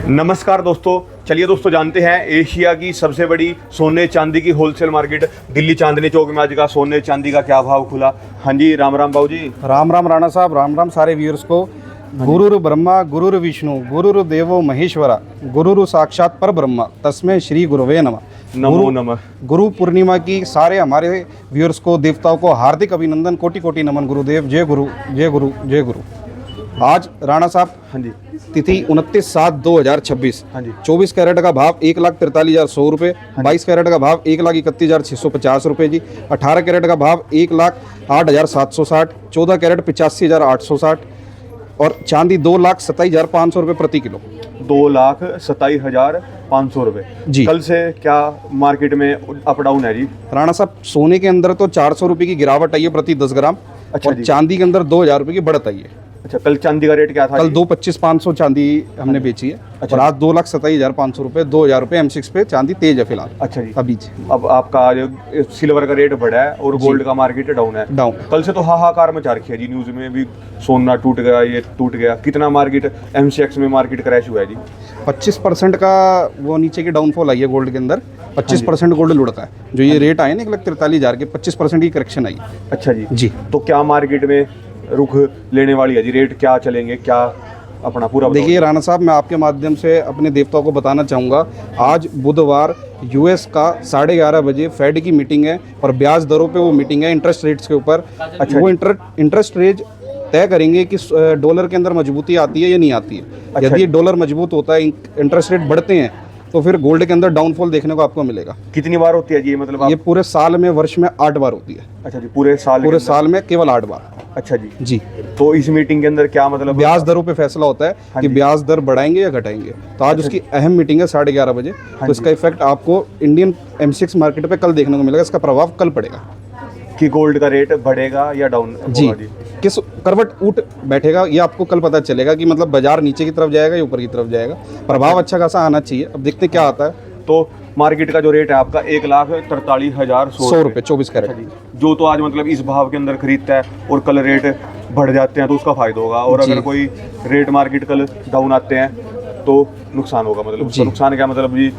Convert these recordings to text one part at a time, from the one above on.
नमस्कार दोस्तों, चलिए दोस्तों जानते हैं एशिया की सबसे बड़ी सोने चांदी की होलसेल मार्केट दिल्ली चांदनी चौक में आज का सोने चांदी का क्या भाव खुला। हाँ जी, राम राम बाबू जी। राम राम राणा साहब, राम राम सारे व्यूअर्स को। गुरुर ब्रह्मा गुरुर विष्णु गुरुर देवो महेश्वरा गुरुर साक्षात पर ब्रह्मा तस्मै श्री गुरुवे नमः। नमो नमः। गुरु पूर्णिमा की सारे हमारे व्यूअर्स को, देवताओं को हार्दिक अभिनंदन, कोटि कोटि नमन। गुरुदेव जय गुरु जय गुरु जय गुरु। आज राणा साहब, हाँ जी, तिथि 29/7/2026। हाँ जी। 24 कैरेट का भाव 1,43,100 रुपये। 22 कैरेट का भाव 1,31,650 रुपये जी। 18 कैरेट का भाव 1,08,760। 14 कैरेट 85,860 और चांदी 2,27,500 रुपये प्रति किलो। 2,27,500 रुपये जी। कल से क्या मार्केट में अप डाउन है जी? राणा साहब, सोने के अंदर तो 400 रुपये की गिरावट आई है प्रति 10 ग्राम। अच्छा और जी। चांदी के अंदर 2,000 रुपये की बढ़त आई है। अच्छा, कल चांदी का रेट क्या था? कल 2,25,500 चांदी हमने बेची है। अच्छा। और आज 2,27,500 रुपये, 2,000 रुपये M6 पे चांदी तेज है फिलहाल। अच्छा जी। अभी जी अब आपका सिल्वर का रेट बढ़ा है और गोल्ड का मार्केट डाउन है। डाउन। कल से तो हाहाकार मचा रखी है जी, न्यूज़ में भी सोना टूट गया, ये टूट गया। कितना मार्केट MCX में मार्केट क्रैश हुआ है जी? 25% का वो नीचे की डाउनफॉल आई है गोल्ड के अंदर। 25% गोल्ड लुढ़का है। जो ये रेट आए ना 1,43,000 के, 25% की करेक्शन आई। अच्छा जी। जी। तो क्या मार्केट में रुख लेने वाली है जी? रेट क्या चलेंगे, क्या अपना पूरा बताओ। देखिए राणा साहब, मैं आपके माध्यम से अपने देवताओं को बताना चाहूँगा, आज बुधवार US का 11:30 बजे फेड की मीटिंग है और ब्याज दरों पे वो मीटिंग है इंटरेस्ट रेट्स के ऊपर। अच्छा। वो इंटरेस्ट रेट तय करेंगे कि डॉलर के अंदर मजबूती आती है या नहीं आती है। अच्छा। यदि डॉलर मजबूत होता है, इंटरेस्ट रेट बढ़ते हैं, तो फिर गोल्ड के अंदर डाउनफॉल देखने को आपको मिलेगा। कितनी बार होती है जी ये, मतलब ये पूरे साल में, वर्ष में 8 बार होती है। अच्छा जी, पूरे साल पूरे साल में केवल 8 बार। अच्छा जी। जी। तो इस मीटिंग के अंदर क्या मतलब ब्याज दरों पे फैसला होता है कि जी। ब्याज दर बढ़ाएंगे या घटाएंगे। तो आज उसकी अहम मीटिंग है 11:30 बजे। तो इसका इफेक्ट आपको इंडियन M6 मार्केट पे कल देखने को मिलेगा। इसका प्रभाव कल पड़ेगा कि गोल्ड का रेट बढ़ेगा या डाउन जी। होगा जी? किस करवट उठ बैठेगा ये आपको कल पता चलेगा कि मतलब बाजार नीचे की तरफ जाएगा या ऊपर की तरफ जाएगा। प्रभाव अच्छा खासा आना चाहिए। अब देखते हैं क्या आता है। तो मार्केट का जो रेट है आपका 1,43,100 रुपये 24 कैरेट। जो तो आज मतलब इस भाव के अंदर खरीदता है और कल रेट बढ़ जाते हैं तो उसका फायदा होगा, और जी। अगर कोई रेट मार्केट कल डाउन आते हैं तो नुकसान होगा। मतलब उसका जी। नुकसान क्या मतलब जी?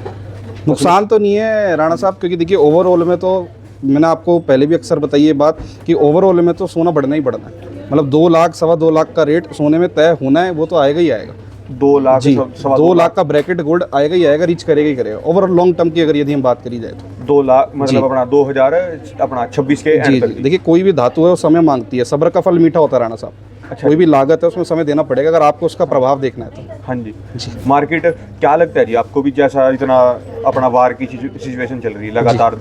नुकसान तो नहीं है राणा साहब, क्योंकि देखिए ओवरऑल में तो मैंने आपको पहले भी अक्सर बताई ये बात कि ओवरऑल में तो सोना बढ़ना ही बढ़ना है। मतलब 2 लाख 2.25 लाख का रेट सोने में तय होना है, वो तो आएगा ही आएगा। 2 लाख जी। 2 2 लाख का ब्रैकेट गोल्ड आएगा ही आएगा, रीच करेगा ही करेगा। ओवरऑल लॉन्ग टर्म की अगर यदि हम बात करी जाए तो 2 लाख जी। मतलब अपना 2026 के जी एंड जी। तक। देखिए कोई भी धातु है वो समय मांगती है, सब्र का फल मीठा होता है राणा साहब। अच्छा। कोई भी लागत है उसमें समय देना पड़ेगा अगर आपको उसका प्रभाव देखना है तो। हाँ जी। जी। मार्केट क्या लगता है जी आपको भी, जैसा इतना अपना वार की सिचुएशन चल रही है लगातार,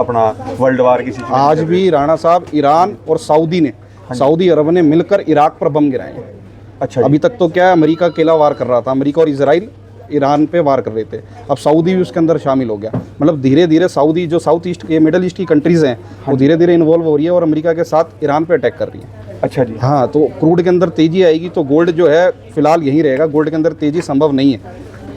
अपना वर्ल्ड वार की सिचुएशन आज भी राणा साहब ईरान और सऊदी अरब ने मिलकर इराक पर बम गिराए हैं। अच्छा जी। अभी तक तो क्या है, अमेरिका अकेला वार कर रहा था, अमेरिका और इजराइल ईरान पे वार कर रहे थे। अब सऊदी भी उसके अंदर शामिल हो गया। मतलब धीरे धीरे सऊदी, जो साउथ ईस्ट के मिडल ईस्ट की कंट्रीज़ हैं, वो धीरे धीरे इन्वॉल्व हो रही है और अमेरिका के साथ ईरान पे अटैक कर रही है। अच्छा जी। हाँ, तो क्रूड के अंदर तेज़ी आएगी तो गोल्ड जो है फिलहाल यहीं रहेगा। गोल्ड के अंदर तेज़ी संभव नहीं है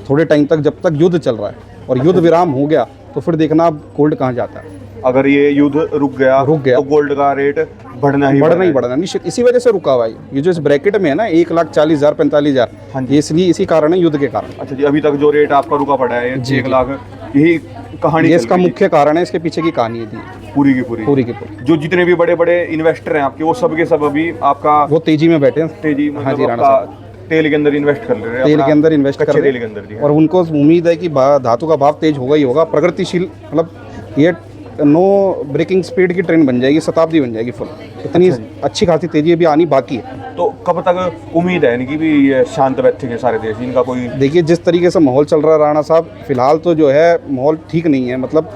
थोड़े टाइम तक, जब तक युद्ध चल रहा है। और युद्ध विराम हो गया तो फिर देखना अब गोल्ड कहाँ जाता है। अगर ये युद्ध रुक गया तो गोल्ड का रेट बढ़ना ही बढ़ना निश्चित। इसी वजह से रुका हुआ है ये जो इस ब्रैकेट में है ना, 1,40,000 45,000। हाँ जी। ये इसलिए इसी कारण है, युद्ध के कारण। अच्छा जी। अभी तक जो रेट आपका रुका पड़ा है ये जी। 1 लाख, यही कहानी ये चल इसका रही है मुख्य कारण है, इसके पीछे की कहानी है थी पूरी की पूरी। पूरी की पूरी। जो जितने भी बड़े बड़े इन्वेस्टर हैं आपके, वो सब के सब अभी आपका वो तेजी में बैठे हैं। तेजी हाँ जी, मतलब राणा आपका तेल के अंदर इन्वेस्ट कर रहे हैं, तेल अपना के अंदर इन्वेस्ट कर कच्चे रहे तेल के अंदर जी। और उनको उम्मीद है कि धातु का भाव तेज होगा ही होगा। प्रगतिशील, मतलब ये नो ब्रेकिंग स्पीड की ट्रेन बन जाएगी, शताब्दी बन जाएगी फुल। इतनी अच्छी खासी तेजी अभी आनी बाकी है। तो कब तक उम्मीद है इनकी भी ये शांत बैठेंगे सारे देश, इनका कोई? देखिए जिस तरीके से माहौल चल रहा है राणा साहब, फिलहाल तो जो है माहौल ठीक नहीं है। मतलब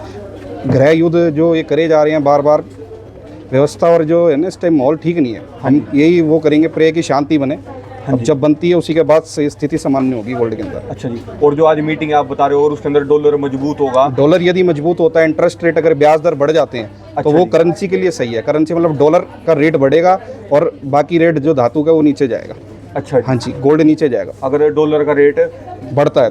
गृह युद्ध जो ये करे जा रहे हैं बार बार, व्यवस्था और जो है ना इस टाइम माहौल ठीक नहीं है। हम यही वो करेंगे, प्रे की शांति बने। अब जब बनती है उसी के बाद से स्थिति सामान्य होगी गोल्ड के अंदर। अच्छा जी। और जो आज मीटिंग आप बता रहे हो और उसके अंदर डॉलर मजबूत होगा, डॉलर यदि मजबूत होता है, इंटरेस्ट रेट अगर ब्याज दर बढ़ जाते हैं तो वो करेंसी के लिए सही है। करेंसी मतलब डॉलर का रेट बढ़ेगा और बाकी रेट जो धातु का वो नीचे जाएगा। अच्छा जी। हाँ जी, गोल्ड नीचे जाएगा अगर डॉलर का रेट बढ़ता है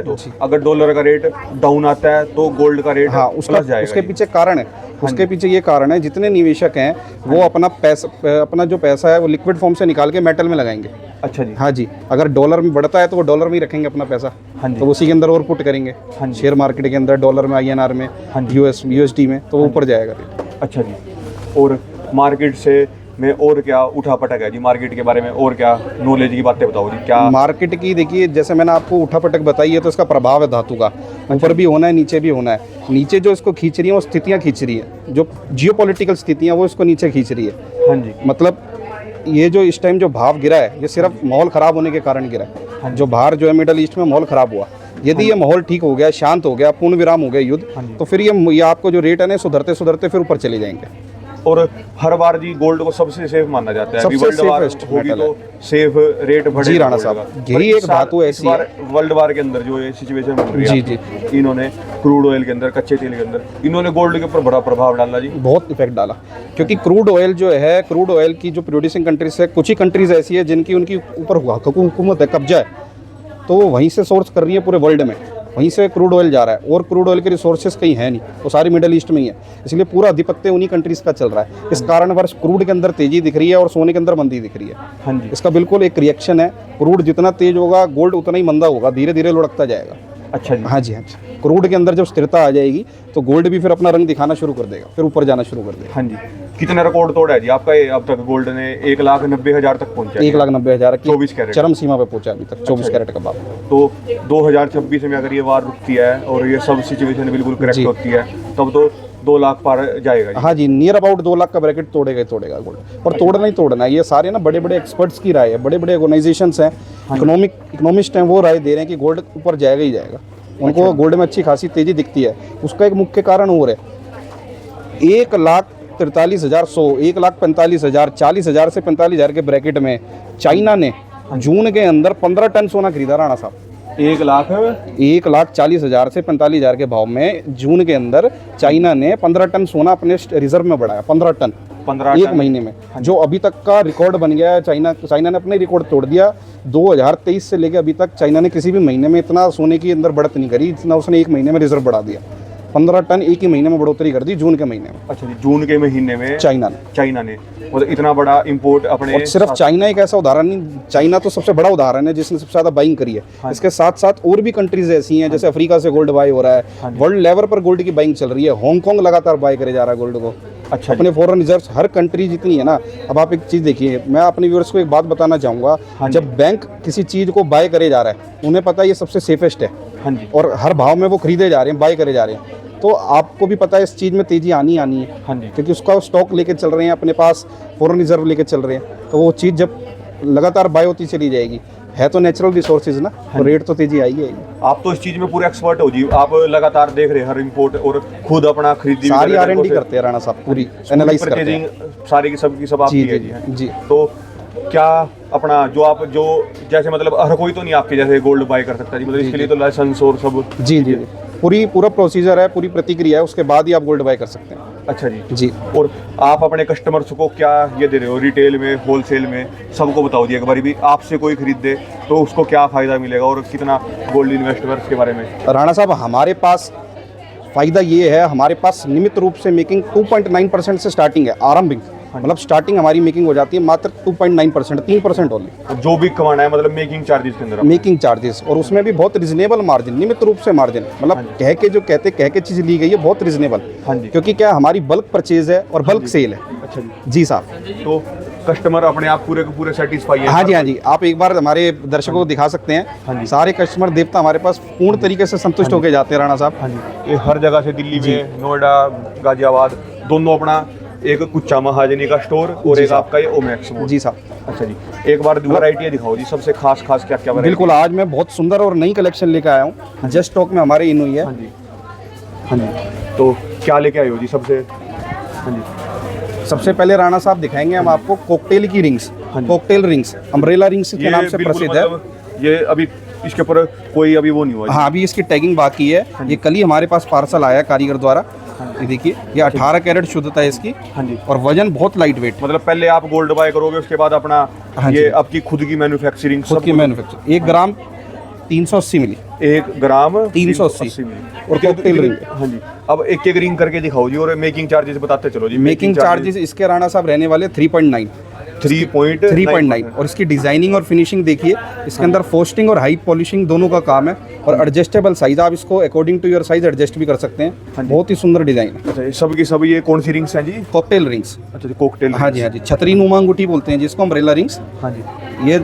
तो अगर डॉलर का रेट डाउन आता है तो गोल्ड का रेट हाँ, उसका प्लस जाएगा। उसके पीछे कारण है, उसके पीछे ये कारण है, जितने निवेशक हैं वो अपना पैसा, अपना जो पैसा है वो लिक्विड फॉर्म से निकाल के मेटल में लगाएंगे। अच्छा जी। हाँ जी, अगर डॉलर में बढ़ता है तो वो डॉलर में ही रखेंगे अपना पैसा, हाँ जी। तो उसी के अंदर और पुट करेंगे शेयर मार्केट के अंदर, डॉलर में, INR में, USD में, तो वो ऊपर जाएगा रेट। अच्छा जी। और मार्केट से में और क्या उठा पटक है जी, मार्केट के बारे में और क्या नॉलेज की बातें बताओ जी। क्या मार्केट की देखिए, जैसे मैंने आपको उठा पटक बताई है, तो इसका प्रभाव है धातु का, ऊपर भी होना है नीचे भी होना है। नीचे जो इसको खींच रही है वो स्थितियाँ खींच रही है, जो जियोपॉलिटिकल स्थितियाँ वो इसको नीचे खींच रही है। हाँ जी। मतलब ये जो इस टाइम जो भाव गिरा है ये सिर्फ माहौल ख़राब होने के कारण गिरा है। जो बाहर जो है मिडल ईस्ट में माहौल ख़राब हुआ, यदि ये माहौल ठीक हो गया, शांत हो गया, पूर्ण विराम हो गया युद्ध, तो फिर ये आपको जो रेट है ना सुधरते सुधरते फिर ऊपर चले जाएंगे। और हर बार जी गोल्ड को सबसे सेफ माना जाता है। सबसे वर्ल्ड वार safest होगी metal तो सेफ रेट बढ़ेगा। जी राणा साहब, यही एक धातु ऐसी है। वर्ल्ड वार के अंदर जो ये सिचुएशन बन रही है, जी इन्होंने क्रूड ऑयल के अंदर, कच्चे तेल के अंदर इन्होंने गोल्ड के ऊपर बड़ा प्रभाव डाला जी। बहुत इफेक्ट डाला, क्योंकि क्रूड ऑयल जो है, क्रूड ऑयल की जो प्रोड्यूसिंग कंट्रीज है, कुछ ही कंट्रीज ऐसी है जिनकी उनकी ऊपर हुकूमत है, कब्जा है, तो वो वहीं से सोर्स कर रही है पूरे वर्ल्ड में, वहीं से क्रूड ऑयल जा रहा है। और क्रूड ऑयल के रिसोर्सेज कहीं है नहीं, वो सारी मिडिल ईस्ट में ही है, इसलिए पूरा आधिपत्य उन्हीं कंट्रीज़ का चल रहा है। इस कारणवश क्रूड के अंदर तेजी दिख रही है और सोने के अंदर मंदी दिख रही है। हाँ जी। इसका बिल्कुल एक रिएक्शन है, क्रूड जितना तेज होगा गोल्ड उतना ही मंदा होगा, धीरे धीरे लुढ़कता जाएगा। अच्छा जी। हाँ जी, हाँ जी। क्रूड के अंदर जब स्थिरता आ जाएगी तो गोल्ड भी फिर अपना रंग दिखाना शुरू कर देगा, फिर ऊपर जाना शुरू कर देगा। हाँ जी। कितना रिकॉर्ड तोड़ा है जी आपका ये अब तक? गोल्ड ने 1,90,000 तक पहुंचा है। 1,90,000 की 24 कैरेट चरम सीमा पे पहुंचा अभी तक, 24 कैरेट का भाव। तो 2026 में अगर ये वार रुकती है और ये सब सिचुएशन बिल्कुल करेक्ट होती है, तब तो 2 लाख पार जाएगा जी। हाँ जी, नियर अबाउट 2 लाख का ब्रैकेट तोड़ेगा गोल्ड। और तोड़ना ही तोड़ना है, ये सारे ना बड़े बड़े एक्सपर्ट्स की राय है, बड़े बड़े ऑर्गेनाइजेशंस हैं, इकोनॉमिस्ट हैं, वो राय दे रहे हैं कि गोल्ड ऊपर जाएगा ही जाएगा। उनको गोल्ड में अच्छी खासी तेजी दिखती है। उसका एक मुख्य कारण और है, 1,43,100, 1,45,000, 40,000 से 45,000 के ब्रैकेट में चाइना ने जून के अंदर 15 टन सोना खरीदा राणा साहब। 1,40,000 से 45,000 के भाव में जून के अंदर चाइना ने 15 टन सोना अपने रिजर्व में बढ़ाया। 15 टन एक महीने में, जो अभी तक का रिकॉर्ड बन गया है। चाइना ने अपने रिकॉर्ड तोड़ दिया। 2023 से लेकर अभी तक चाइना ने किसी भी महीने में इतना सोने की अंदर बढ़त नहीं करी, इतना उसने एक महीने में रिजर्व बढ़ा दिया। 15 टन एक ही महीने में बढ़ोतरी कर दी, जून के महीने में। अच्छा जी, जून के महीने में चाइना ने मतलब इतना बड़ा इंपोर्ट अपने। और सिर्फ चाइना एक ऐसा उदाहरण नहीं, चाइना तो सबसे बड़ा उदाहरण है जिसने सबसे ज़्यादा बाइंग करी है। इसके साथ साथ और भी कंट्रीज ऐसी हैं, जैसे अफ्रीका से गोल्ड बाय हो रहा है, वर्ल्ड लेवल पर गोल्ड की बाइंग चल रही है। हांगकांग लगातार बाय करे जा रहा है गोल्ड को। अच्छा, अपने फॉरेन रिजर्व्स हर कंट्री जितनी है ना। अब आप एक चीज़ देखिए, मैं अपने व्यूअर्स को एक बात बताना चाहूँगा, जब बैंक किसी चीज़ को बाय करे जा रहा है, उन्हें पता है ये सबसे सेफेस्ट है। हाँ जी। और हर भाव में वो खरीदे जा रहे हैं, बाय करे जा रहे हैं, तो आपको भी पता है इस चीज़ में तेज़ी आनी है। हाँ जी। क्योंकि उसका स्टॉक लेके चल रहे हैं, अपने पास फॉरेन रिजर्व लेके चल रहे हैं, तो वो चीज़ जब लगातार बाय होती चली जाएगी, है तो नेचुरल रिसोर्सेज ना, तो रेट तो तेजी आएगी। आप तो इस चीज़ में पूरे एक्सपर्ट हो जी, आप लगातार देख रहे हैं हर इंपोर्ट और खुद अपना खरीदी सारी R&D करते हैं राणा साहब, पूरी एनालाइज करते हैं, सारी की सब आपकी है जी। तो क्या अपना जो जैसे मतलब हर कोई तो नहीं आपके जैसे गोल्ड बाय कर सकता जी, मतलब इसके लिए तो लाइसेंस और सब। जी, पूरा प्रोसीजर है, पूरी प्रतिक्रिया है, उसके बाद ही आप गोल्ड बाय कर सकते हैं। अच्छा जी। और आप अपने कस्टमर्स को क्या ये दे रहे हो, रिटेल में, होलसेल में, सबको बताओ जी एक बार भी। आपसे कोई खरीदे तो उसको क्या फ़ायदा मिलेगा और कितना गोल्ड इन्वेस्टर्स के बारे में? राणा साहब, हमारे पास फ़ायदा ये है, हमारे पास नियमित रूप से मेकिंग 2.9% से स्टार्टिंग है, आरंभिक मतलब स्टार्टिंग हमारी मेकिंग हो जाती है मात्र 2.9%, 3% ओनली। जो भी कमाना है मतलब मेकिंग चार्जेस के अंदर, मेकिंग चार्जेस, और उसमें भी बहुत रिजनेबल मार्जिन, नियमित रूप से मार्जिन, मतलब कह के चीज़ ली गई है, बहुत रिजनेबल। हाँ जी। क्योंकि क्या हमारी बल्क परचेज है और बल्क सेल है। अच्छा जी साहब। तो कस्टमर अपने आप पूरे के पूरे सेटिस्फाई है? हाँ जी। आप एक बार हमारे दर्शकों को दिखा सकते हैं, सारे कस्टमर देवता हमारे पास पूर्ण तरीके से संतुष्ट होकर जाते हैं राणा साहब। हाँ जी। ये हर जगह से, दिल्ली में, नोएडा, गाजियाबाद, दोनों अपना एक कुच्चा महाजनी का स्टोर और एक आपका ये ओमैक्स। जी साहब। अच्छा जी, एक बार वैरायटी दिखाओ जी, सबसे खास क्या क्या? बिल्कुल, आज मैं बहुत सुंदर और नई कलेक्शन लेकर आया हूँ, जस्ट स्टॉक में हमारे इन हुई है। हाँ जी। हाँ जी। तो क्या लेके आए हो जी सबसे? हाँ जी। सबसे पहले राणा साहब दिखाएंगे हम आपको कॉकटेल की rings, cocktail rings, umbrella rings के नाम से प्रसिद्ध है। ये अभी इसके ऊपर कोई अभी वो नहीं हुआ? हाँ, अभी इसकी टैगिंग बाकी है। ये कल ही हमारे पास पार्सल आया कारीगर द्वारा। ये देखिए, ये 18 कैरेट शुद्धता है इसकी। हाँ जी। और वजन बहुत लाइट वेट। मतलब पहले आप गोल्ड बाय करोगे, उसके बाद अपना हाँ ये जी। आपकी खुद की मैन्युफैक्चरिंग, खुद की मैन्युफैक्चर। 1 ग्राम 380 मिली। 1 ग्राम 380 मिली। और कॉकटेल रिंग। हाँ जी। अब एक एक रिंग करके दिखाओ जी, और मेकिंग चार्जेस बताते चलो जी। मेकिंग चार्जेस इसके राणा साहब रहने वाले 3.9 3.9। और इसकी डिजाइनिंग और फिनिशिंग देखिए, इसके अंदर फोस्टिंग और हाई पॉलिशिंग दोनों का काम है। और एडजस्टेबल साइज, आप इसको according to your size adjust भी कर सकते हैं। बहुत ही सुंदर डिजाइन है। अच्छा, ये सब की सब ये कौन सी रिंग्स हैं जी? Cocktail rings. अच्छा जी, कॉकटेल। हाँ जी, हाँ जी। छतरी नुमा अंगूठी बोलते हैं जिसको, अम्ब्रेला रिंग्स। हाँ जी। ये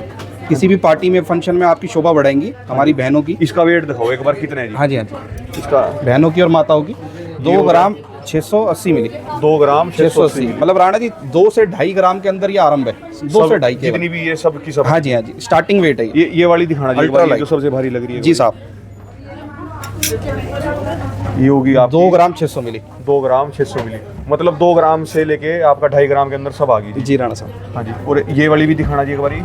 किसी भी पार्टी में, फंक्शन में आपकी शोभा बढ़ाएंगी, हमारी बहनों की। इसका वेट दिखाओ एक बार, कितना है जी? हाँ जी, हाँ जी। इसका बहनों की और माताओं की 2 ग्राम 680 मिली। 2 ग्राम 680 मतलब राणा जी 2 से 2.5 ग्राम के अंदर ये आरंभ है। 2 से 2.5 के जितनी भी ये सब की सब। हाँ जी, हाँ जी। स्टार्टिंग वेट है ये वाली दिखाना जी, अल्ट्रा लाइट जो सबसे भारी लग रही है जी साहब। ये होगी आप 2 ग्राम 600 मिली। 2 ग्राम 600 मिली, मतलब 2 ग्राम से लेके आपका 2.5 ग्राम के अंदर सब आ गई जी राणा साहब। हाँ जी। और ये वाली भी दिखाना जी एक बारी।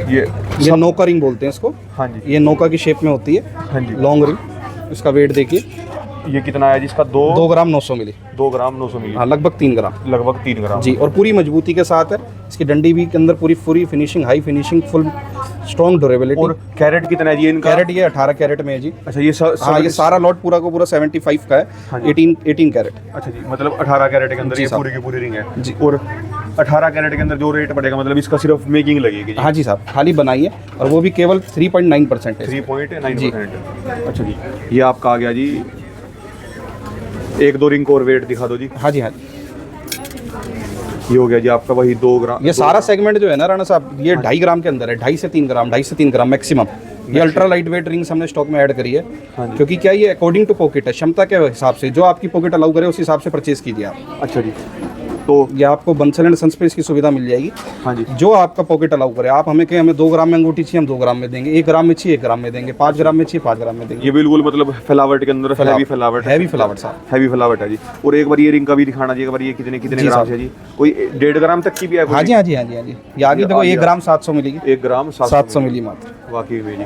ये नौका रिंग बोलते हैं इसको। हाँ जी। ये नौका की शेप में होती है। हाँ जी। Long ring. इसका वेट देखिए, ये कितना है जिसका? 2 ग्राम 900 मिली। 2 ग्राम 900 मिली। हाँ, लगभग 3 ग्राम। लगभग 3 ग्राम जी। और पूरी मजबूती के साथ है। इसकी डंडी भी के अंदर पूरी finishing, high finishing, full strong durability. और कैरेट कितना है जी इनका? कैरेट ये 18 कैरेट में है जी। अच्छा, ये हाँ, ये सारा लॉट पूरा का पूरा 75 का है। हाँ जी। 18 कैरेट। अच्छा जी, मतलब 18 कैरेट के अंदर जी ये साहब। पूरी की पूरी रिंग है जी। और 18 कैरेट के अंदर जो रेट पड़ेगा, मतलब इसका सिर्फ मेकिंग लगेगी जी? हाँ जी साहब, खाली बनाई है। और वो भी केवल 3.9% है। 3.9%। अच्छा जी। ये आपका आ गया जी। 1-2 रिंग को और वेट दिखा दो जी। हाँ जी, हाँ जी। ये हो गया जी आपका वही 2 ग्राम। ये सारा सेगमेंट जो है ना राणा साहब, ये 2.5 ग्राम के अंदर है। 2.5 से 3 ग्राम, 2.5 से 3 ग्राम मैक्सिमम। ये अल्ट्रा लाइट वेट रिंग्स हमने स्टॉक में ऐड करी है। हाँ जी। क्योंकि क्या, ये अकॉर्डिंग टू पॉकेट है, क्षमता के हिसाब से जो आपकी पॉकेट अलाउ करे उस हिसाब से परचेज कीजिए आप। अच्छा जी। तो ये आपको बंसल एंड सन्स पे इसकी सुविधा मिल जाएगी। हाँ जी। जो आपका पॉकेट अलाउ करे, आप हमें कहें हमें 2 ग्राम में अंगूठी चाहिए, हम 2 ग्राम में देंगे। 1 ग्राम में चाहिए 1 ग्राम में देंगे। 5 ग्राम में चाहिए 5 ग्राम में देंगे। ये बिल्कुल मतलब फ्लावर्ट के अंदर हैवी फ्लावर्ट है। हैवी फ्लावर्ट साहब। हैवी फ्लावर्ट है जी। और एक बार ये रिंग का भी दिखाना जी एक बार, ये कितने कितने जी ग्राम साहब। से जी? कोई 1.5 ग्राम तक की भी है? हाँ जी, हाँ जी, हाँ जी, हाँ जी। ये आगे देखो, 1 ग्राम 700 मिलेगी। 1 ग्राम 700 मिली मात्र। वाकई में जी।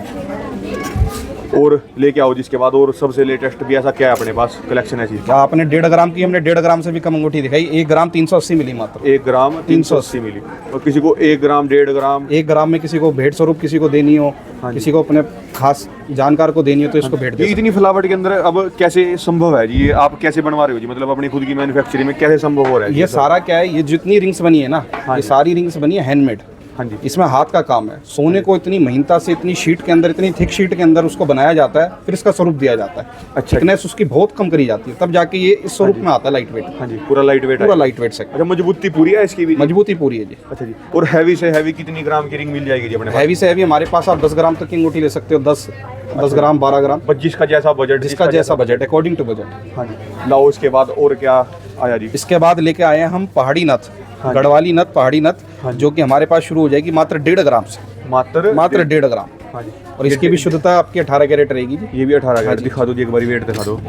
और लेके आओ जिसके बाद, और सबसे लेटेस्ट भी ऐसा क्या है अपने पास कलेक्शन है जी? क्या आपने 1.5 ग्राम की, हमने 1.5 ग्राम से भी कम अंगूठी दिखाई। 1 ग्राम 380 मिली मात्र। 1 ग्राम 380 मिली। और किसी को 1 ग्राम 1.5 ग्राम 1 ग्राम में किसी को भेंट स्वरूप किसी को देनी हो, किसी को अपने खास जानकार को देनी हो तो इसको भेंट दे ये इतनी फ्लावर्ट के अंदर अब कैसे संभव है जी? ये आप कैसे बनवा रहे हो जी? मतलब अपनी खुद की मैन्युफैक्चरिंग में कैसे संभव हो रहा है ये सारा क्या है, ये जितनी रिंग्स बनी है ना, ये सारी रिंग्स बनी है हैंडमेड। हाँ जी। इसमें हाथ का काम है। सोने को इतनी महीनता से, इतनी शीट के अंदर, इतनी थिक शीट के अंदर उसको बनाया जाता है, फिर इसका स्वरूप दिया जाता है। अच्छा। थिकनेस उसकी बहुत कम करी जाती है, तब जाके ये इस स्वरूप में आता है लाइट वेट। हाँ जी, पूरा लाइट वेट है। पूरा लाइट वेट से। अच्छा, मजबूती पूरी है इसकी भी? मजबूती पूरी है जी। अच्छा जी। और हैवी से हैवी कितनी ग्राम की रिंग मिल जाएगी जी अपने पास? हैवी से हैवी हमारे पास आप 10 ग्राम तक की अंगूठी ले सकते हो। 10 ग्राम 12 ग्राम, जिसका जैसा बजट, जिसका जैसा बजट, अकॉर्डिंग टू बजट। हाँ जी। लाओ इसके बाद और क्या आया जी? इसके बाद लेके आए हैं हम पहाड़ी नथ, गढ़वाली नथ, पहाड़ी नथ, जो कि हमारे पास शुरू हो जाएगी मात्र 1.5 ग्राम से। मात्र 1.5 ग्राम। हाँ जी। और इसकी भी शुद्धता आपकी 18 कैरेट रहेगी जी। ये भी 18 कैरेट। दिखा दो जी एक बार, वेट दिखा दो।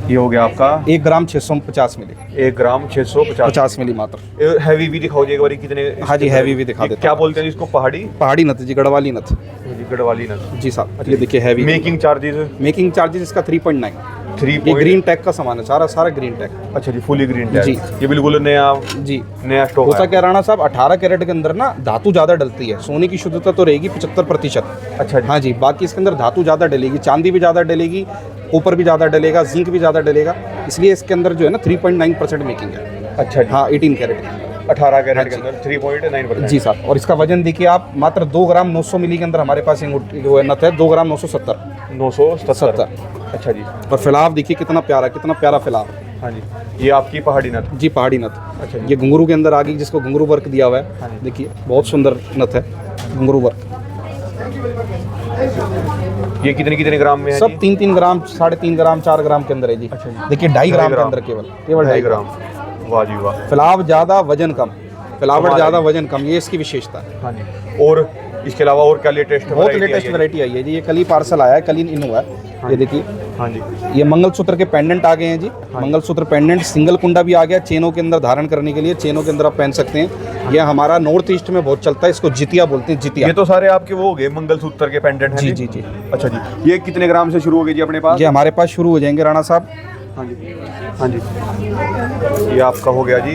ये हो गया आपका 1 ग्राम 650 मिली। 1 ग्राम 650 मिली मात्र। हैवी भी दिखाओ जी एक बार, कितने? हाँ जी, हैवी भी दिखा देते क्या बोलते हैं इसको? पहाड़ी नथ जी, गढ़वाली नथ गढ़वाली नथ जी साहब। ये देखिए heavy. Making charges? Making charges इसका 3.9। 3 ये ग्रीन टैग का सामान है, सारा ग्रीन टैग। अच्छा जी, फुली ग्रीन टैग जी। ये बिल्कुल नया जी, नया स्टॉक होता है। क्या राणा साहब, 18 कैरेट के अंदर ना धातु ज़्यादा डलती है। सोने की शुद्धता तो रहेगी 75%। अच्छा जी। हाँ जी, बाकी इसके अंदर धातु ज़्यादा डलेगी, चांदी भी ज़्यादा डलेगी, ऊपर भी ज़्यादा डलेगा, जिंक भी ज़्यादा डलेगा, इसलिए इसके अंदर जो है ना 3.9% मेकिंग है। अच्छा जी। हाँ, 18 कैरेट 18 कैरेट के अंदर 3.9%। जी साहब। और इसका वजन देखिए आप, मात्र 2 ग्राम 900 मिली के अंदर हमारे पास जो है नथ है 2 ग्राम 970। अच्छा जी। और फैलाव देखिए कितना प्यारा फैलाव है। हाँ जी। ये आपकी पहाड़ी नथ? जी, पहाड़ी नथ। अच्छा जी। ये घुंघरू के अंदर आ गई, जिसको घुंघरू वर्क दिया हुआ है। देखिए बहुत सुंदर नथ है, घुंघरू वर्क। ये कितने ग्राम में है? सब 3-3 ग्राम, 3.5 ग्राम, 4 ग्राम के अंदर है जी। अच्छा जी। देखिए 2.5 ग्राम के अंदर केवल 2.5 ग्राम। वाह जी वाह। फैलाव ज़्यादा वजन कम, फैलावट ज़्यादा वजन कम, ये इसकी विशेषता है। हाँ जी। और इसके अलावा और क्या लेटेस्ट? बहुत लेटेस्ट वैरायटी आई है जी। ये कल ही पार्सल आया है, कल ही इन हुआ है। ये देखिए। हाँ जी। ये मंगलसूत्र के पेंडेंट आ गए हैं जी। मंगलसूत्र पेंडेंट, सिंगल कुंडा भी आ गया, चेनों के अंदर धारण करने के लिए, चेनों के अंदर आप पहन सकते हैं। ये हमारा नॉर्थ ईस्ट में बहुत चलता है, इसको जितिया बोलते हैं। जितिया। ये तो सारे आपके वो हो गए मंगलसूत्र के पेंडेंट हैं? जी। अच्छा जी। ये कितने ग्राम से शुरू हो गए जी अपने पास? ये हमारे पास शुरू हो जाएंगे राणा साहब हाँ जी, हाँ जी, ये आपका हो गया जी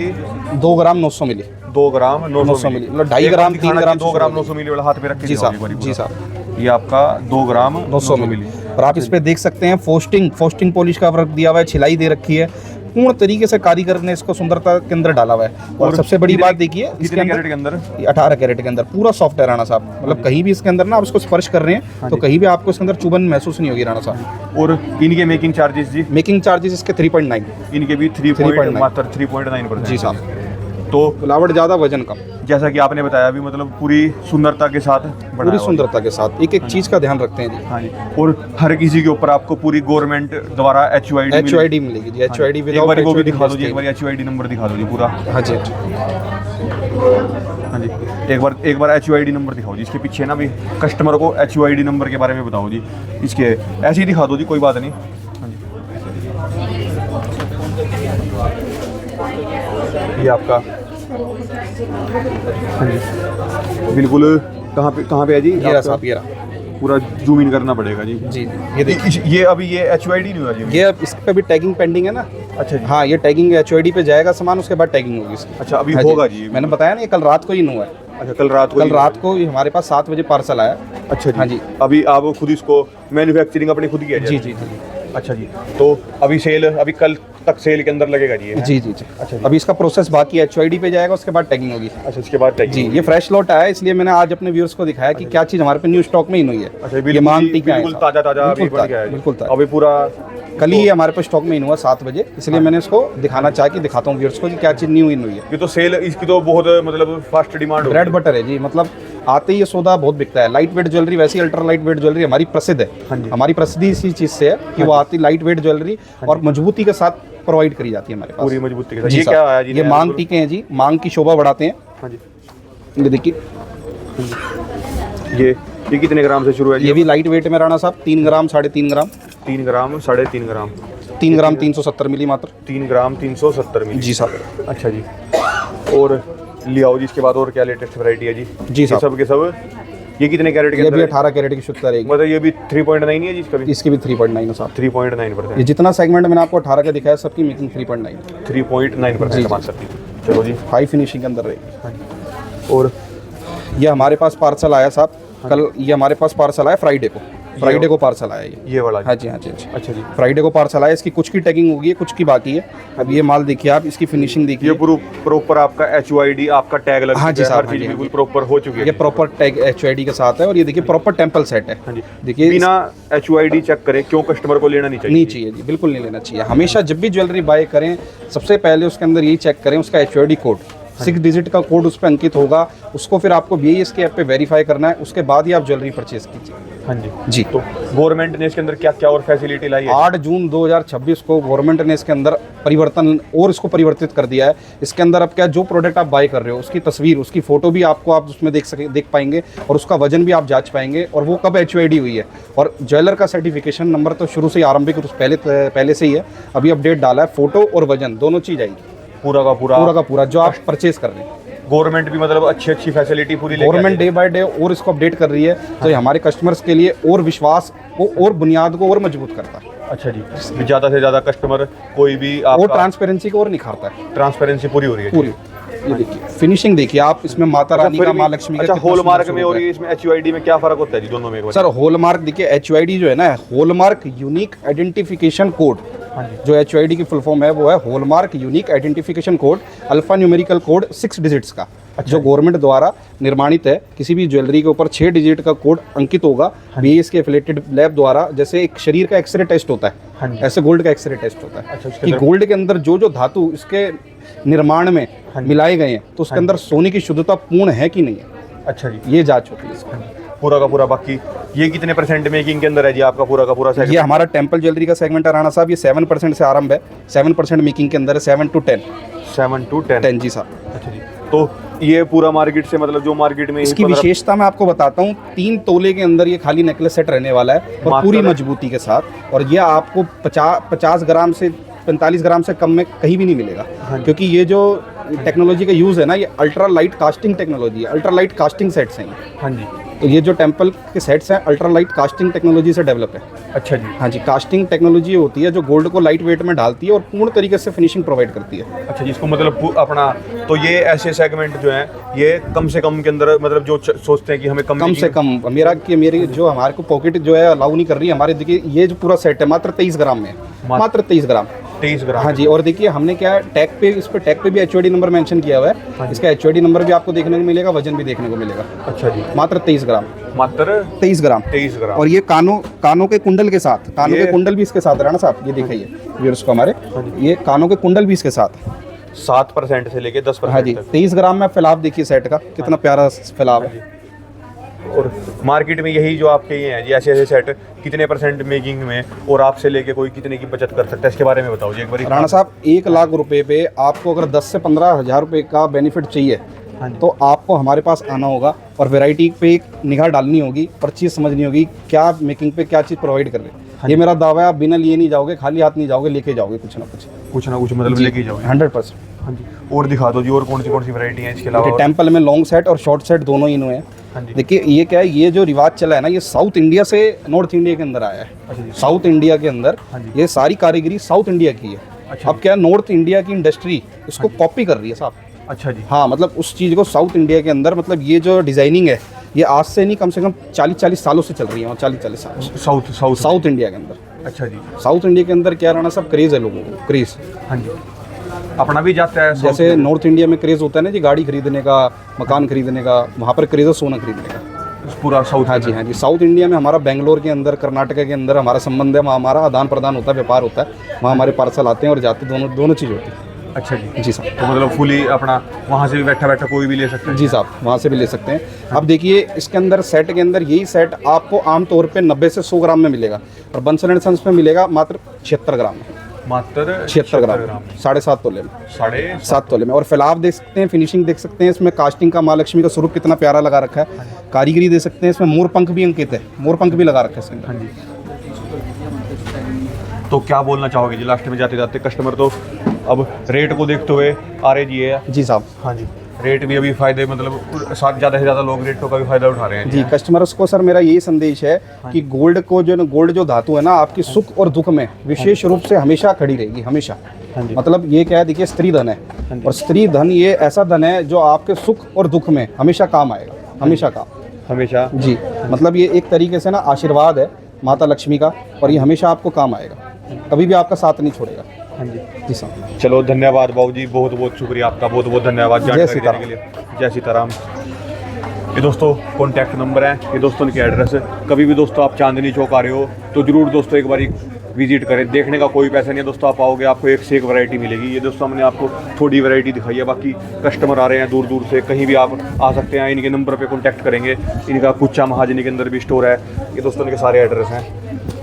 2 ग्राम 900 मिली, 2 ग्राम 900 मिली, मतलब 2.5 ग्राम 3 ग्राम 2 ग्राम 900 मिली वाला हाथ पे रख के जी दिखाओ एक साहब, बारी जी पूरा। साहब, ये आपका 2 ग्राम 900 मिली। और आप इस पे देख सकते हैं फोस्टिंग पॉलिश का वर्क दिया हुआ है, छिलाई दे रखी है, पूर्ण तरीके से कारीगर ने इसको सुंदरता के अंदर डाला हुआ है। और सबसे बड़ी बात देखिए, इसके कितने अंदर कैरेट के अंदर? 18 कैरेट के अंदर पूरा सॉफ्ट है राणा साहब, मतलब कहीं भी इसके अंदर ना आप इसको स्पर्श कर रहे हैं तो कहीं भी आपको इसके अंदर चुभन महसूस नहीं होगी राणा साहब। और इनके मेकिंग चार्जेस जी? मेकिंग चार्जेस इसके 3.9, इनके भी 3.9% जी साहब। तो मिलावट ज़्यादा, वजन कम, जैसा कि आपने बताया अभी, मतलब पूरी सुंदरता के साथ बनाया पूरी हुआ है। सुंदरता के साथ एक एक चीज़ का ध्यान रखते हैं जी। हाँ जी, और हर किसी के ऊपर आपको पूरी गवर्नमेंट द्वारा HUID मिलेगी जी, HUID एक बार वो भी दिखा दो जी, एक बार HUID नंबर दिखा दो जी पूरा। हाँ जी, हाँ जी, एक बार HUID नंबर दिखाओ जी, इसके पीछे ना भी कस्टमर को HUID नंबर के बारे में बताओ जी, इसके ऐसे ही दिखा दो जी, कोई बात नहीं। हाँ जी, ये आपका, हाँ जी, बिल्कुल कहाँ पे है जी? ये रहा साहब, ये रहा, पूरा जूम इन करना पड़ेगा जी। जी ये देखिए, ये अभी ये HUID नहीं हुआ जी? ये अब इस पे भी टैगिंग पेंडिंग है ना। अच्छा जी, हाँ, ये टैगिंग HUID पे जाएगा सामान, उसके बाद टैगिंग होगी इसकी। अच्छा अभी हाँ होगा जी? मैंने बताया ना, ये कल रात को ही हुआ है। अच्छा, कल रात को ये हमारे पास 7 बजे पार्सल आया। अच्छा जी, हाँ जी, अभी आप खुद इसको मैन्युफैक्चरिंग अपनी खुद की है जी जी जी अच्छा जी, तो अभी कल तक सेल के अंदर लगेगा जी ये? जी जी जी। अच्छा जी। अभी इसका प्रोसेस बाकी है, HUID पे जाएगा, उसके बाद टैगिंग होगी। अच्छा, इसके बाद टैगिंग जी, ये फ्रेश लॉट आया है, इसलिए मैंने आज अपने व्यूअर्स को दिखाया कि क्या चीज़ हमारे पे न्यू स्टॉक में इन हुई है। अच्छा, ये बिल्कुल मांग टीका है बिल्कुल साहब। ताजा अभी बिल्कुल बन गया है जी। बिल्कुल ताजा। अभी पूरा कल ही हमारे पास स्टॉक में इन हुआ 7 बजे, इसलिए मैंने इसको दिखाना चाहा कि दिखाता हूँ व्यूअर्स को कि क्या चीज़ न्यू इन हुई है। ये तो सेल इसकी तो बहुत मतलब फास्ट डिमांड हो ब्रेड बटर है जी, मतलब आते ही ये सौदा बहुत बिकता है। लाइट वेट ज्वेलरी, वैसे ही अल्ट्रा लाइट वेट ज्वेलरी हमारी प्रसिद्ध हाँ है। जी। हमारी प्रसिद्धि इसी चीज़ से है कि वो आती लाइट वेट ज्वेलरी और मजबूती के साथ प्रोवाइड करी जाती है हमारे पास, पूरी मजबूती के साथ। जी ये साहब। क्या आया जी? ये मांग टीके हैं जी, मांग की शोभा बढ़ाते हैं। हाँ जी, ये देखिए, ये कितने ग्राम से शुरू है जी? ये भी लाइट वेट में राणा साहब, 3 ग्राम 3.5 ग्राम, 3 ग्राम 3.5 ग्राम, 3 ग्राम 370 मिली मात्र। 3 ग्राम 370 मिली। जी साहब। अच्छा जी, और ले आओ जी, इसके बाद और क्या लेटेस्ट वैरायटी है जी? जी साहब। ये सब के सब, ये कितने कैरेट के ये अंदर भी है? 18 कैरेट की शुद्धता रहेगी। मतलब ये भी 3.9 है जी इसका भी? इसकी भी 3.9 है साहब। 3.9%। ये जितना सेगमेंट मैंने आपको 18 का दिखाया, सबकी मेकिंग 3.9, 3.9% कमा सकती है। चलो जी, हाई फिनिशिंग के अंदर रहेगी। हाँ जी, और ये हमारे पास पार्सल आया साहब कल, ये हमारे पास पार्सल आया फ्राइडे को पार्सल आया ये वाला हाँ जी, हाँ जी, हाँ जी। अच्छा जी, फ्राइडे को पार्सल आया, इसकी कुछ की टैगिंग होगी है, कुछ की बाकी है। अब ये माल देखिए आप, इसकी फिनिशिंग देखिए, ये प्रॉपर आपका HUID आपका टैग लग हाँ जी चुका है, साहब, हर हाँ चीज जी, बिल्कुल प्रॉपर हो चुकी है। ये प्रॉपर टैग HUID के साथ है। और ये देखिए प्रॉपर टेम्पल सेट है। हाँ जी, देखिए बिना HUID चेक करे क्यों कस्टमर को लेना नहीं चाहिए? नहीं चाहिए जी, बिल्कुल नहीं लेना चाहिए। हमेशा जब भी ज्वेलरी बाय करें, सबसे पहले उसके अंदर यही चेक करें उसका HUID कोड, 6 डिजिट का कोड उस पर अंकित होगा, उसको फिर आपको BIS के ऐप पे वेरीफाई करना है, उसके बाद ही आप ज्वेलरी परचेज कीजिए। हाँ जी जी। तो गवर्नमेंट ने इसके अंदर क्या क्या और फैसिलिटी लाई है? 8 जून 2026 को गवर्नमेंट ने इसके अंदर परिवर्तन और इसको परिवर्तित कर दिया है। इसके अंदर अब क्या, जो प्रोडक्ट आप बाय कर रहे हो उसकी तस्वीर, उसकी फ़ोटो भी आपको आप उसमें देख पाएंगे, और उसका वजन भी आप जांच पाएंगे, और वो कब HUID हुई है। और ज्वेलर का सर्टिफिकेशन नंबर तो शुरू से ही आरंभिक पहले से ही है, अभी अपडेट डाला है, फ़ोटो और वजन दोनों चीज़ आएगी, पूरा का पूरा जो आप परचेज कर रहे हैं। गवर्नमेंट भी मतलब अच्छी फैसिलिटी पूरी लेके गवर्नमेंट डे बाय डे और इसको अपडेट कर रही है, तो ये हमारे कस्टमर्स के लिए और विश्वास को और बुनियाद को और मजबूत करता है। अच्छा जी, ज़्यादा से ज़्यादा कस्टमर कोई भी और ट्रांसपेरेंसी को और निखारता है। ट्रांसपेरेंसी पूरी हो रही है पूरी, ये देखिए फिनिशिंग देखिए आप, इसमें माता रानी का, माँ लक्ष्मी का। अच्छा, कितना हॉलमार्क सुंदर में और स्वरूप है। इसमें HUID में क्या फ़र्क होता है जी दोनों में? एक बार सर हॉलमार्क देखिए, HUID जो है ना, हॉलमार्क यूनिक आइडेंटिफिकेशन कोड, हाँ जी, जो HUID की फुल फॉर्म है वो है hallmark unique identification code, alpha numerical code 6 digits का, जो गवर्नमेंट द्वारा निर्माणित है। किसी भी ज्वेलरी के ऊपर 6 डिजिट का कोड अंकित होगा, BIS के एफिलेटेड लैब द्वारा। जैसे एक शरीर का एक्सरे टेस्ट होता हाँ है, जी। ऐसे गोल्ड का एक्सरे टेस्ट होता है। अच्छा, उसके कि अंदर- गोल्ड के अंदर जो जो धातु इसके निर्माण में मिलाए गए हैं, तो उसके अंदर सोने की शुद्धता पूर्ण है कि नहीं है, अच्छा जी, ये जांच होती है इसका। पूरा का पूरा। बाकी ये कितने % मेकिंग के अंदर है जी आपका पूरा का पूरा सेगमेंट? ये हमारा टेम्पल ज्वेलरी का सेगमेंट है राणा साहब, ये 7% से आरंभ है, 7% मेकिंग के अंदर है, 7 to 10। 7 to 10। 10 जी साहब। अच्छा जी, तो ये पूरा मार्केट से मतलब जो मार्केट में इसकी विशेषता मैं आपको बताता हूँ, 3 तोले के अंदर ये खाली नेकलेस सेट रहने वाला है, और पूरी मजबूती के साथ। और ये आपको 50 ग्राम से 45 ग्राम से कम में कहीं भी नहीं मिलेगा, क्योंकि ये जो टेक्नोलॉजी का यूज़ है ना, ये अल्ट्रा लाइट कास्टिंग टेक्नोलॉजी है, अल्ट्रा लाइट कास्टिंग सेट्स हैं। हाँ जी, तो ये जो टेम्पल के सेट्स हैं अल्ट्रा लाइट कास्टिंग टेक्नोलॉजी से डेवलप है। अच्छा जी। हाँ जी, कास्टिंग टेक्नोलॉजी होती है जो गोल्ड को लाइट वेट में डालती है और पूर्ण तरीके से फिनिशिंग प्रोवाइड करती है। अच्छा जिसको मतलब अपना, तो ये ऐसे सेगमेंट जो हैं ये कम से कम के अंदर, मतलब जो सोचते हैं कि हमें कम से कम मेरी जो हमारे को पॉकेट जो है अलाउ नहीं कर रही है हमारे। देखिए ये जो पूरा सेट है मात्र 23 ग्राम में है, मात्र 23 ग्राम। 23 ग्राम। हाँ जी, और देखिए हमने क्या टैग पे, इस पर टैग पे भी HOD नंबर मेंशन किया हुआ है। इसका HOD नंबर भी आपको देखने को मिलेगा, वजन भी देखने को मिलेगा। अच्छा जी। मात्र 23 ग्राम, मात्र 23 ग्राम। 23 ग्राम। और ये कानों के कुंडल के साथ, कानों के कुंडल भी इसके साथ, राणा साहब ये दिखाइए व्यूअर्स को हमारे, ये कानों के कुंडल भी इसके साथ 7% से लेके 10%। हाँ जी, 23 ग्राम में फैलाव देखिए सेट का कितना प्यारा फैलाव है। और मार्केट में यही जो आपके ये हैं जी ऐसे ऐसे सेट कितने % मेकिंग में, और आपसे लेके कोई कितने की बचत कर सकता है, इसके बारे में बताओ जी एक बार। राणा साहब 1 लाख रुपए पे आपको अगर 10 से 15 हज़ार रुपये का बेनिफिट चाहिए तो आपको हमारे पास आना होगा और वैरायटी पे एक निगाह डालनी होगी और चीज़ समझनी होगी क्या मेकिंग पे क्या चीज़ प्रोवाइड कर रहे हैं। ये मेरा दावा है, आप बिना लिए नहीं जाओगे, खाली हाथ नहीं जाओगे, लेके जाओगे कुछ ना कुछ मतलब लेके जाओगे 100%। हाँ जी। और दिखा दो जी और कौन सी वैरायटी है इसके अलावा। टेम्पल में लॉन्ग सेट और शॉर्ट सेट दोनों ही इन्होंने हाँ जी। देखिए ये क्या है, ये जो रिवाज चला है ना, ये साउथ इंडिया से नॉर्थ इंडिया के अंदर आया है। साउथ इंडिया के अंदर ये सारी कारीगरी साउथ इंडिया की है। अब क्या नॉर्थ इंडिया की इंडस्ट्री इसको कॉपी कर रही है साहब। अच्छा जी। हाँ, मतलब उस चीज़ को साउथ इंडिया के अंदर, मतलब ये जो डिज़ाइनिंग है ये आज से नहीं, कम से कम 40 सालों से चल रही है, और 40 साल साउथ इंडिया के अंदर। अच्छा जी। साउथ इंडिया के अंदर क्या रहना सब क्रेज़ है लोगों को, क्रेज़। हाँ जी। अपना भी जाता है जैसे नॉर्थ इंडिया में क्रेज़ होता है ना जी गाड़ी खरीदने का, मकान खरीदने का, वहाँ पर क्रेज़ है सोना खरीदने का पूरा साउथ। हाँ जी, हाँ जी। साउथ इंडिया में हमारा बेंगलोर के अंदर, कर्नाटका के अंदर हमारा संबंध है, वहाँ हमारा आदान प्रदान होता है, व्यापार होता है, वहाँ हमारे पार्सल आते हैं और जाते हैं, दोनों चीज़ होती है। अच्छा जी। जी साहब। तो मतलब फुली अपना वहाँ से भी बैठा कोई भी ले सकता है। जी साहब, वहाँ से भी ले सकते हैं। अब देखिए इसके अंदर सेट के अंदर यही सेट आपको आमतौर पे 90 से 100 ग्राम में मिलेगा और बंसल एंड सन्स में मिलेगा मात्र 76 ग्राम में। मात्र 76 ग्राम 7.5 तोले में, 7.5 तोले में। और फैलाव देख सकते हैं, फिनिशिंग देख सकते हैं, इसमें कास्टिंग का माँ लक्ष्मी का स्वरूप कितना प्यारा लगा रखा है। कारीगरी दे सकते हैं, इसमें मोर पंख भी अंकित है, मोर पंख भी लगा रखा है इसके अंदर। हाँ जी। तो क्या बोलना चाहोगे जी लास्ट में जाते जाते? कस्टमर तो अब रेट को देखते हुए आ रहे जी है। जी साहब। हाँ जी। रेट भी अभी फायदे, मतलब ज़्यादा से ज़्यादा लोग रेटों का भी फायदा उठा रहे हैं जी। कस्टमर्स को सर मेरा यही संदेश है कि गोल्ड जो धातु है ना, आपकी सुख और दुख में विशेष रूप से हमेशा खड़ी रहेगी, हमेशा। मतलब ये क्या है, देखिए स्त्री धन है और स्त्री धन ये ऐसा धन है जो आपके सुख और दुख में हमेशा काम आएगा, हमेशा जी। मतलब ये एक तरीके से ना आशीर्वाद है माता लक्ष्मी का और ये हमेशा आपको काम आएगा, कभी भी आपका साथ नहीं छोड़ेगा। हाँ जी। जी साहब। चलो धन्यवाद बाबू जी, बहुत बहुत शुक्रिया आपका, बहुत बहुत धन्यवाद जानकारी देने के लिए। जय सीताराम। ये दोस्तों कॉन्टैक्ट नंबर है, ये दोस्तों इनकी एड्रेस है। कभी भी दोस्तों आप चांदनी चौक आ रहे हो तो ज़रूर दोस्तों एक बार विजिट करें। देखने का कोई पैसा नहीं है दोस्तों, आप आओगे आपको एक से एक वैरायटी मिलेगी। ये दोस्तों हमने आपको थोड़ी वैरायटी दिखाई है, बाकी कस्टमर आ रहे हैं दूर दूर से, कहीं भी आप आ सकते हैं, इनके नंबर पे कांटेक्ट करेंगे। इनका कुच्चा महाजनी के अंदर भी स्टोर है। ये दोस्तों इनके सारे एड्रेस हैं,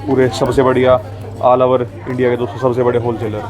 पूरे सबसे बढ़िया ऑल ओवर इंडिया के दोस्तों सबसे बड़े होलसेलर।